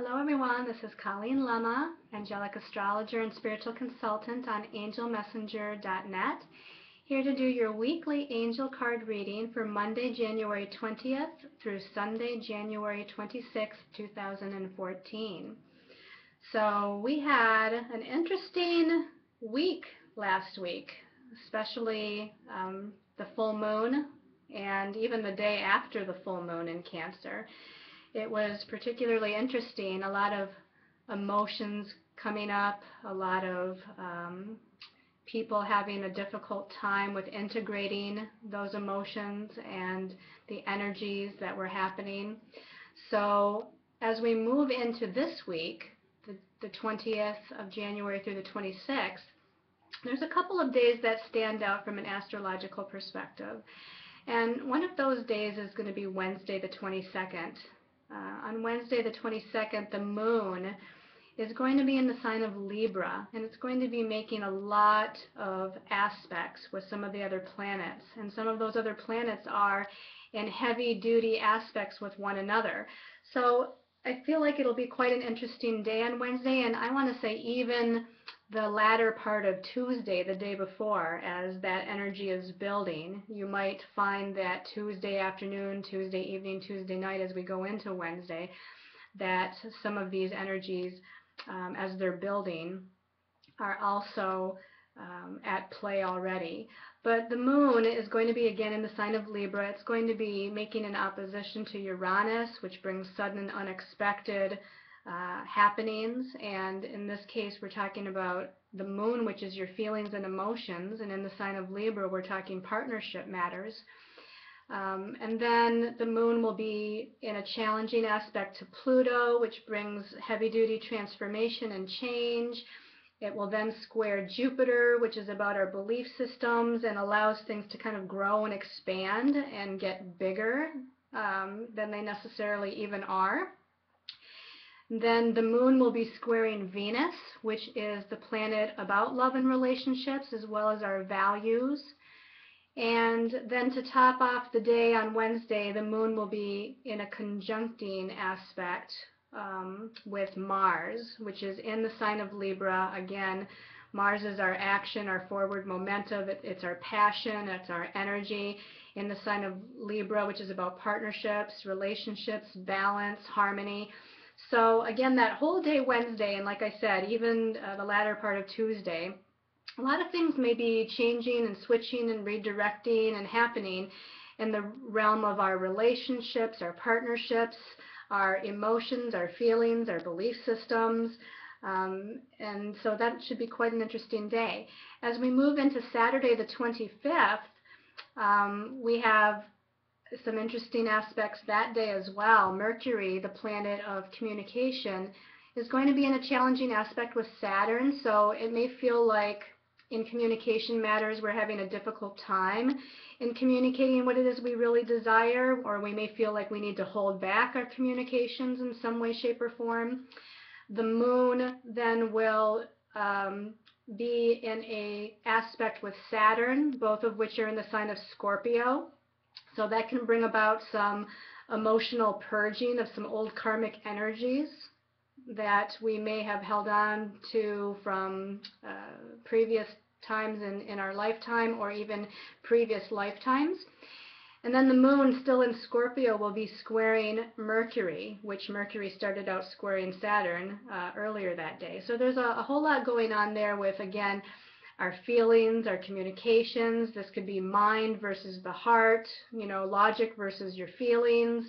Hello everyone, this is Colleen Lema, angelic astrologer and spiritual consultant on angelmessenger.net, here to do your weekly angel card reading for Monday, January 20th through Sunday, January 26th, 2014. So we had an interesting week last week, especially the full moon and even the day after the full moon in Cancer. It was particularly interesting, a lot of emotions coming up, a lot of people having a difficult time with integrating those emotions and the energies that were happening. So as we move into this week, the 20th of January through the 26th, there's a couple of days that stand out from an astrological perspective. And one of those days is going to be Wednesday the 22nd. On Wednesday the 22nd, the moon is going to be in the sign of Libra, and it's going to be making a lot of aspects with some of the other planets. And some of those other planets are in heavy-duty aspects with one another. So I feel like it'll be quite an interesting day on Wednesday, and I want to say even the latter part of Tuesday, the day before, as that energy is building. You might find that Tuesday afternoon, Tuesday evening, Tuesday night, as we go into Wednesday, that some of these energies, as they're building, are also at play already. But the moon is going to be again in the sign of Libra. It's going to be making an opposition to Uranus, which brings sudden and unexpected happenings, and in this case we're talking about the moon, which is your feelings and emotions, and in the sign of Libra we're talking partnership matters. And then the moon will be in a challenging aspect to Pluto, which brings heavy-duty transformation and change. It will then square Jupiter, which is about our belief systems and allows things to kind of grow and expand and get bigger than they necessarily even are. Then the moon will be squaring Venus, which is the planet about love and relationships as well as our values. And then to top off the day on Wednesday, the moon will be in a conjuncting aspect with Mars, which is in the sign of Libra. Again, Mars is our action, our forward momentum, it's our passion, it's our energy, in the sign of Libra, which is about partnerships, relationships, balance, harmony. So again, that whole day Wednesday, and like I said, even the latter part of Tuesday, a lot of things may be changing and switching and redirecting and happening in the realm of our relationships, our partnerships, our emotions, our feelings, our belief systems. And so that should be quite an interesting day. As we move into Saturday the 25th, we have some interesting aspects that day as well. Mercury, the planet of communication, is going to be in a challenging aspect with Saturn, so it may feel like in communication matters we're having a difficult time in communicating what it is we really desire, or we may feel like we need to hold back our communications in some way, shape, or form. The moon then will be in an aspect with Saturn, both of which are in the sign of Scorpio. So that can bring about some emotional purging of some old karmic energies that we may have held on to from previous times in our lifetime or even previous lifetimes. And then the moon, still in Scorpio, will be squaring Mercury, which Mercury started out squaring Saturn earlier that day. So there's a whole lot going on there with, again, our feelings, our communications. This could be mind versus the heart, logic versus your feelings.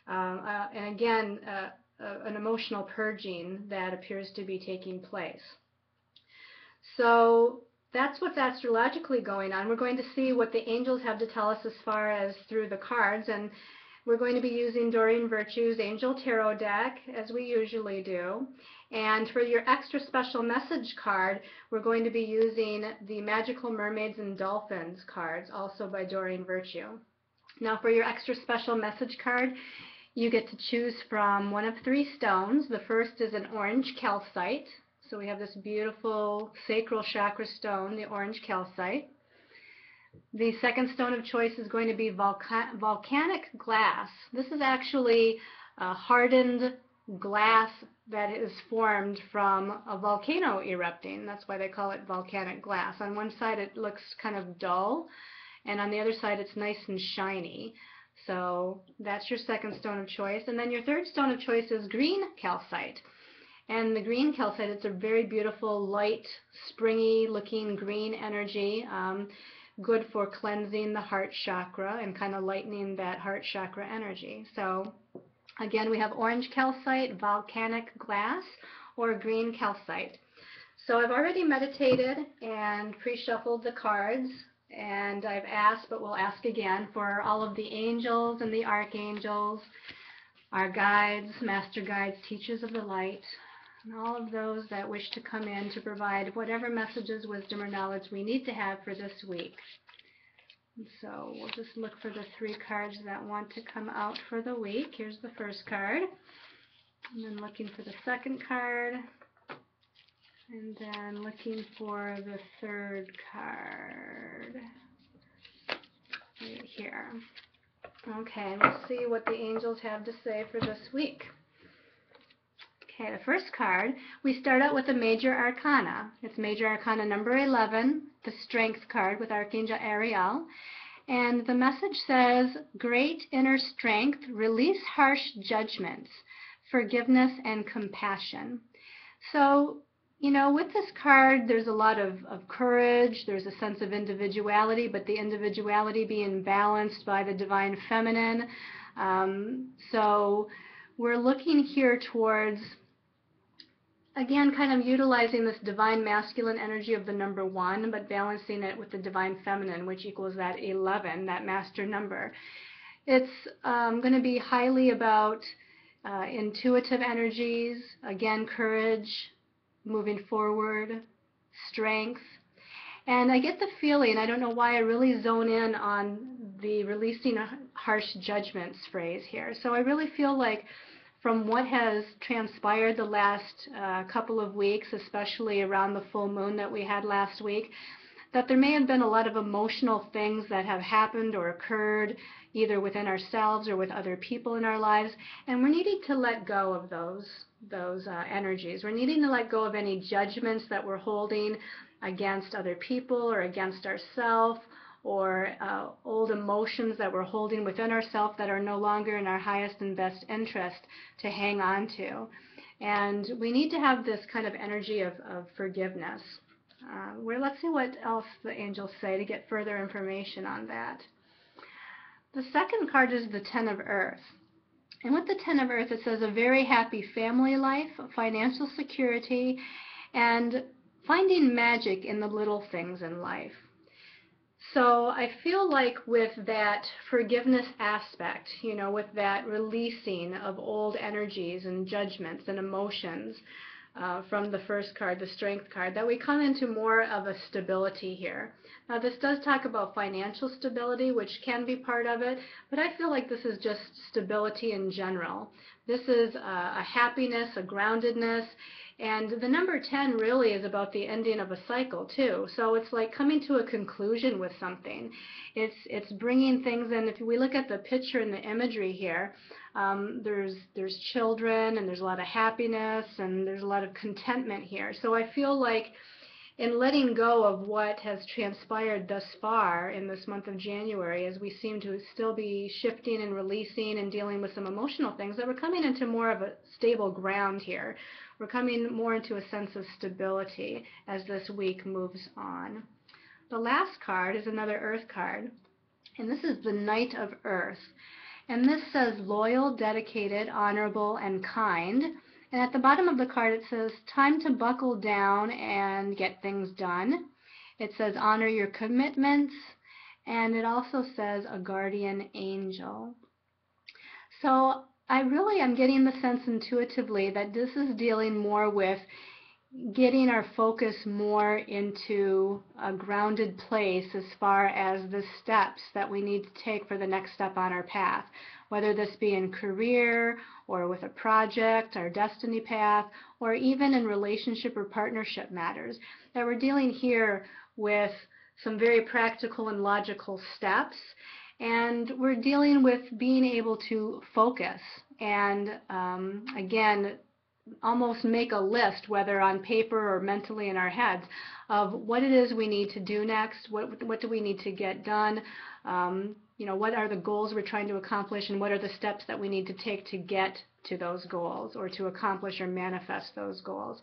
And again, an emotional purging that appears to be taking place. So that's what's astrologically going on. We're going to see what the angels have to tell us as far as through the cards, and we're going to be using Doreen Virtue's Angel Tarot deck, as we usually do. And for your extra special message card, we're going to be using the Magical Mermaids and Dolphins cards, also by Doreen Virtue. Now for your extra special message card, you get to choose from one of three stones. The first is an orange calcite. So we have this beautiful sacral chakra stone, the orange calcite. The second stone of choice is going to be volcanic glass. This is actually hardened glass that is formed from a volcano erupting. That's why they call it volcanic glass. On one side it looks kind of dull, and on the other side it's nice and shiny. So that's your second stone of choice. And then your third stone of choice is green calcite. And the green calcite, it's a very beautiful, light, springy looking green energy, good for cleansing the heart chakra and kind of lightening that heart chakra energy. So again, we have orange calcite, volcanic glass, or green calcite. So I've already meditated and pre-shuffled the cards, and I've asked, but we'll ask again, for all of the angels and the archangels, our guides, master guides, teachers of the light, and all of those that wish to come in to provide whatever messages, wisdom, or knowledge we need to have for this week. And so we'll just look for the 3 cards that want to come out for the week. Here's the first card. And then looking for the second card. And then looking for the third card. Right here. Okay, let's see what the angels have to say for this week. Okay, the first card, we start out with a major arcana. It's major arcana number 11, the strength card with Archangel Ariel. And the message says, great inner strength, release harsh judgments, forgiveness and compassion. So, you know, with this card, there's a lot of courage, there's a sense of individuality, but the individuality being balanced by the divine feminine. So we're looking here towards, again, kind of utilizing this divine masculine energy of the number 1, but balancing it with the divine feminine, which equals that 11, that master number. It's going to be highly about intuitive energies, again, courage, moving forward, strength. And I get the feeling, I don't know why, I really zone in on the releasing harsh judgments phrase here. So I really feel like from what has transpired the last couple of weeks, especially around the full moon that we had last week, that there may have been a lot of emotional things that have happened or occurred either within ourselves or with other people in our lives, and we're needing to let go of those energies. We're needing to let go of any judgments that we're holding against other people or against ourselves, or old emotions that we're holding within ourselves that are no longer in our highest and best interest to hang on to. And we need to have this kind of energy of forgiveness. Let's see what else the angels say to get further information on that. The second card is the Ten of Earth. And with the Ten of Earth, it says a very happy family life, financial security, and finding magic in the little things in life. So I feel like with that forgiveness aspect, you know, with that releasing of old energies and judgments and emotions from the first card, the Strength card, that we come into more of a stability here. Now this does talk about financial stability, which can be part of it, but I feel like this is just stability in general. This is a happiness, a groundedness, and the number 10 really is about the ending of a cycle too. So it's like coming to a conclusion with something. It's bringing things in. If we look at the picture and the imagery here, there's children, and there's a lot of happiness, and there's a lot of contentment here. So I feel like in letting go of what has transpired thus far in this month of January, as we seem to still be shifting and releasing and dealing with some emotional things, that we're coming into more of a stable ground here. We're coming more into a sense of stability as this week moves on. The last card is another Earth card, and this is the Knight of Earth. And this says loyal, dedicated, honorable, and kind. And at the bottom of the card it says time to buckle down and get things done. It says honor your commitments, and it also says a guardian angel. So I really am getting the sense intuitively that this is dealing more with getting our focus more into a grounded place as far as the steps that we need to take for the next step on our path, whether this be in career or with a project, our destiny path, or even in relationship or partnership matters. That we're dealing here with some very practical and logical steps, and we're dealing with being able to focus and again, almost make a list, whether on paper or mentally in our heads, of what it is we need to do next, what do we need to get done, what are the goals we're trying to accomplish, and what are the steps that we need to take to get to those goals or to accomplish or manifest those goals.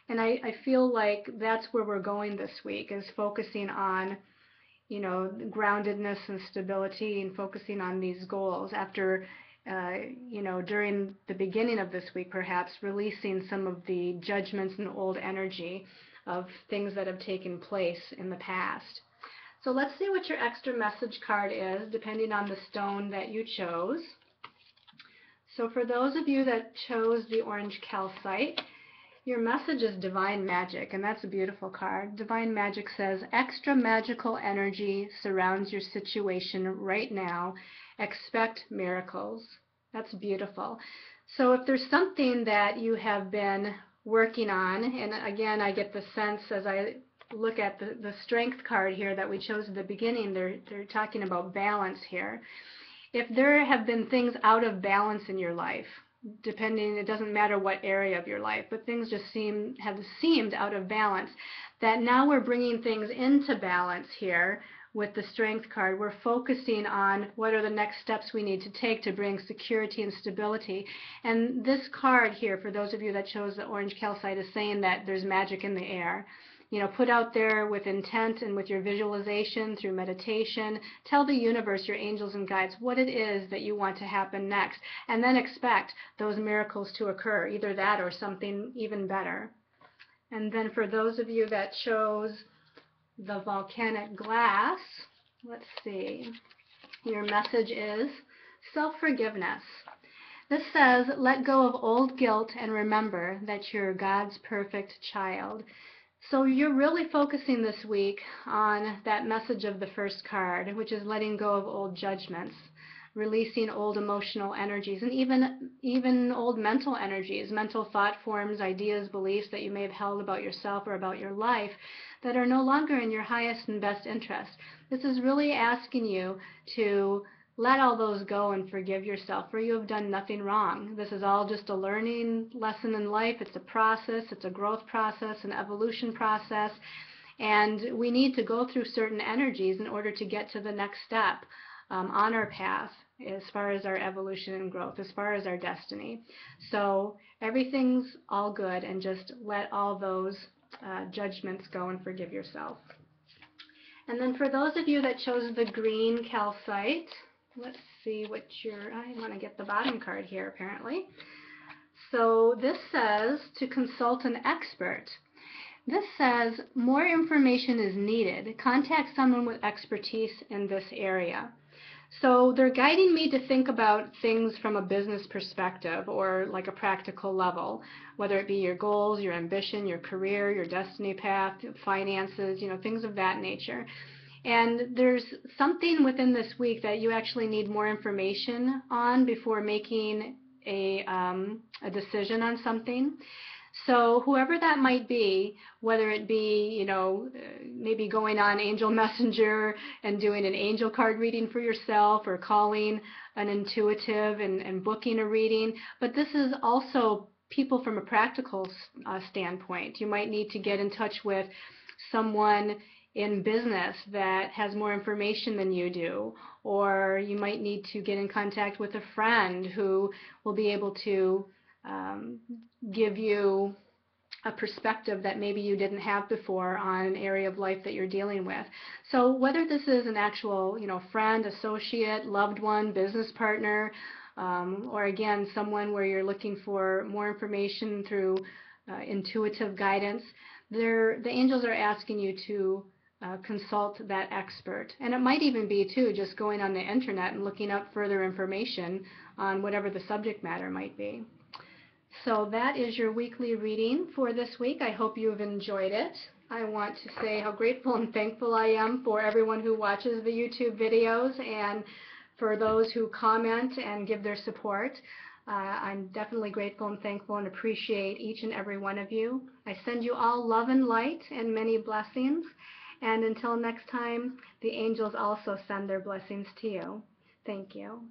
And I feel like that's where we're going this week, is focusing on groundedness and stability, and focusing on these goals after during the beginning of this week, perhaps releasing some of the judgments and old energy of things that have taken place in the past. So let's see what your extra message card is, depending on the stone that you chose. So for those of you that chose the orange calcite, your message is Divine Magic, and that's a beautiful card. Divine Magic says, extra magical energy surrounds your situation right now. Expect miracles. That's beautiful. So if there's something that you have been working on, and again, I get the sense as I look at the strength card here that we chose at the beginning, they're talking about balance here. If there have been things out of balance in your life, it doesn't matter what area of your life, but things just have seemed out of balance, that now we're bringing things into balance here with the strength card. We're focusing on what are the next steps we need to take to bring security and stability. And this card here, for those of you that chose the orange calcite, is saying that there's magic in the air. Put out there with intent and with your visualization through meditation. Tell the universe, your angels and guides, what it is that you want to happen next, and then expect those miracles to occur, either that or something even better. And then for those of you that chose the volcanic glass, let's see, your message is self-forgiveness. This says, let go of old guilt and remember that you're God's perfect child. So you're really focusing this week on that message of the first card, which is letting go of old judgments, releasing old emotional energies, and even old mental energies, mental thought forms, ideas, beliefs that you may have held about yourself or about your life that are no longer in your highest and best interest. This is really asking you to let all those go and forgive yourself, for you have done nothing wrong. This is all just a learning lesson in life. It's a process. It's a growth process, an evolution process. And we need to go through certain energies in order to get to the next step on our path as far as our evolution and growth, as far as our destiny. So everything's all good, and just let all those judgments go and forgive yourself. And then for those of you that chose the green calcite, let's see what I want to get the bottom card here apparently. So this says to consult an expert. This says more information is needed. Contact someone with expertise in this area. So they're guiding me to think about things from a business perspective, or like a practical level, whether it be your goals, your ambition, your career, your destiny path, finances, things of that nature. And there's something within this week that you actually need more information on before making a decision on something. So whoever that might be, whether it be, maybe going on Angel Messenger and doing an angel card reading for yourself, or calling an intuitive and booking a reading, but this is also people from a practical standpoint. You might need to get in touch with someone in business that has more information than you do, or you might need to get in contact with a friend who will be able to give you a perspective that maybe you didn't have before on an area of life that you're dealing with. So whether this is an actual, friend, associate, loved one, business partner, or again, someone where you're looking for more information through intuitive guidance, the angels are asking you to consult that expert. And it might even be, too, just going on the internet and looking up further information on whatever the subject matter might be. So that is your weekly reading for this week. I hope you have enjoyed it. I want to say how grateful and thankful I am for everyone who watches the YouTube videos, and for those who comment and give their support. I'm definitely grateful and thankful and appreciate each and every one of you. I send you all love and light and many blessings. And until next time, the angels also send their blessings to you. Thank you.